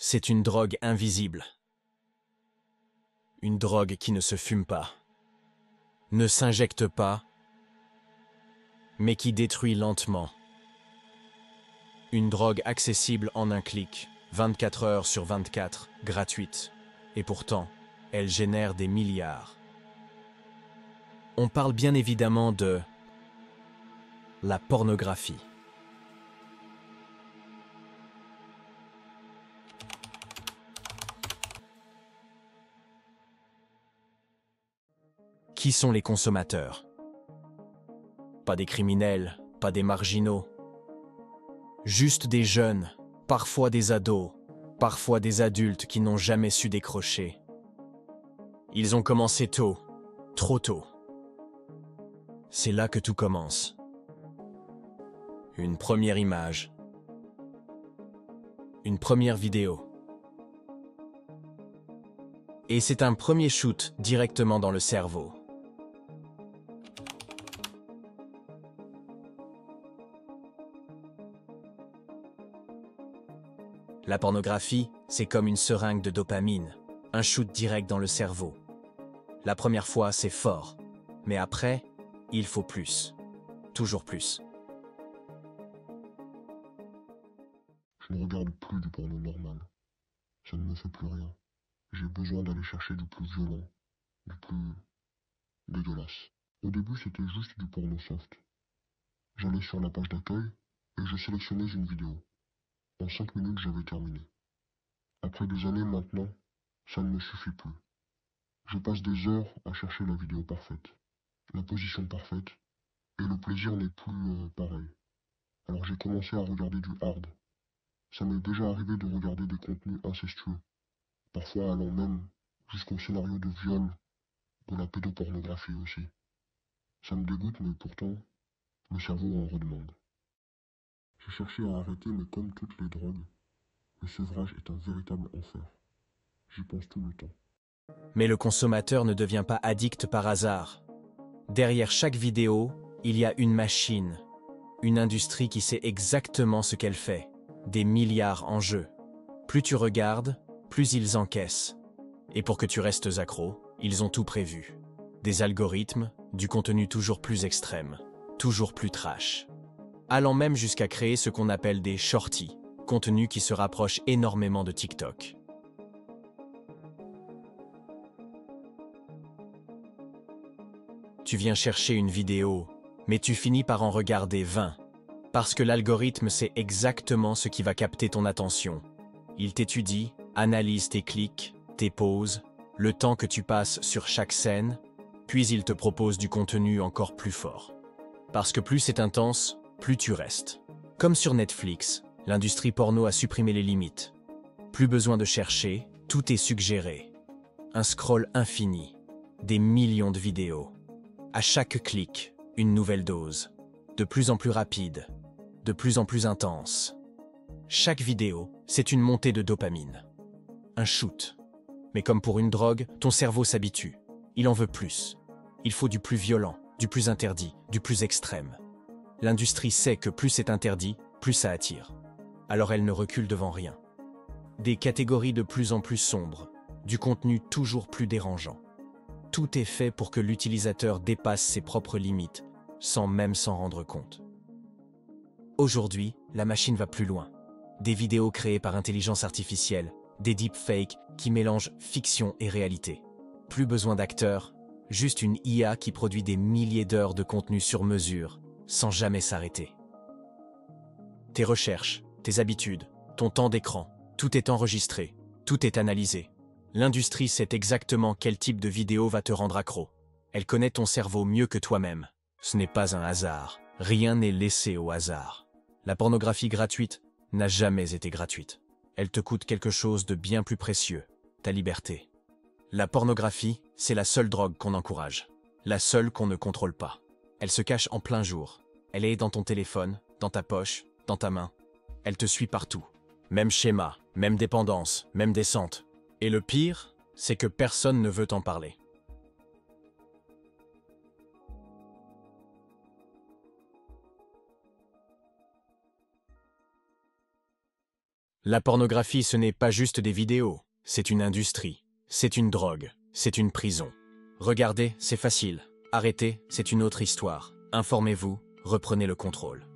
c'est une drogue invisible. Une drogue qui ne se fume pas, ne s'injecte pas, mais qui détruit lentement. Une drogue accessible en un clic, 24 heures sur 24, gratuite. Et pourtant, elle génère des milliards. On parle bien évidemment de la pornographie. Qui sont les consommateurs? Pas des criminels, pas des marginaux. Juste des jeunes, parfois des ados, parfois des adultes qui n'ont jamais su décrocher. Ils ont commencé tôt, trop tôt. C'est là que tout commence. Une première image. Une première vidéo. Et c'est un premier shoot directement dans le cerveau. La pornographie, c'est comme une seringue de dopamine, un shoot direct dans le cerveau. La première fois, c'est fort, mais après, il faut plus, toujours plus. Je ne regarde plus du porno normal. Ça ne me fait plus rien. J'ai besoin d'aller chercher du plus violent, du plus dégueulasse. Au début, c'était juste du porno soft. J'allais sur la page d'accueil et je sélectionnais une vidéo. En 5 minutes, j'avais terminé. Après des années maintenant, ça ne me suffit plus. Je passe des heures à chercher la vidéo parfaite, la position parfaite, et le plaisir n'est plus pareil. Alors j'ai commencé à regarder du hard. Ça m'est déjà arrivé de regarder des contenus incestueux, parfois allant même jusqu'au scénario de viol, de la pédopornographie aussi. Ça me dégoûte, mais pourtant, le cerveau en redemande. J'ai cherché à arrêter, mais comme toutes les drogues, le sevrage est un véritable enfer. J'y pense tout le temps. Mais le consommateur ne devient pas addict par hasard. Derrière chaque vidéo, il y a une machine, une industrie qui sait exactement ce qu'elle fait. Des milliards en jeu. Plus tu regardes, plus ils encaissent. Et pour que tu restes accro, ils ont tout prévu. Des algorithmes, du contenu toujours plus extrême, toujours plus trash. Allant même jusqu'à créer ce qu'on appelle des shorties, contenus qui se rapprochent énormément de TikTok. Tu viens chercher une vidéo, mais tu finis par en regarder 20. Parce que l'algorithme sait exactement ce qui va capter ton attention. Il t'étudie, analyse tes clics, tes pauses, le temps que tu passes sur chaque scène, puis il te propose du contenu encore plus fort. Parce que plus c'est intense, plus tu restes. Comme sur Netflix, l'industrie porno a supprimé les limites. Plus besoin de chercher, tout est suggéré. Un scroll infini, des millions de vidéos. À chaque clic, une nouvelle dose, de plus en plus rapide, de plus en plus intense. Chaque vidéo, c'est une montée de dopamine. Un shoot. Mais comme pour une drogue, ton cerveau s'habitue. Il en veut plus. Il faut du plus violent, du plus interdit, du plus extrême. L'industrie sait que plus c'est interdit, plus ça attire. Alors elle ne recule devant rien. Des catégories de plus en plus sombres, du contenu toujours plus dérangeant. Tout est fait pour que l'utilisateur dépasse ses propres limites, sans même s'en rendre compte. Aujourd'hui, la machine va plus loin. Des vidéos créées par intelligence artificielle, des deepfakes qui mélangent fiction et réalité. Plus besoin d'acteurs, juste une IA qui produit des milliers d'heures de contenu sur mesure, sans jamais s'arrêter. Tes recherches, tes habitudes, ton temps d'écran, tout est enregistré, tout est analysé. L'industrie sait exactement quel type de vidéo va te rendre accro. Elle connaît ton cerveau mieux que toi-même. Ce n'est pas un hasard. Rien n'est laissé au hasard. La pornographie gratuite n'a jamais été gratuite. Elle te coûte quelque chose de bien plus précieux, ta liberté. La pornographie, c'est la seule drogue qu'on encourage. La seule qu'on ne contrôle pas. Elle se cache en plein jour. Elle est dans ton téléphone, dans ta poche, dans ta main. Elle te suit partout. Même schéma, même dépendance, même descente. Et le pire, c'est que personne ne veut t'en parler. La pornographie, ce n'est pas juste des vidéos, c'est une industrie, c'est une drogue, c'est une prison. Regardez, c'est facile. Arrêtez, c'est une autre histoire. Informez-vous, reprenez le contrôle.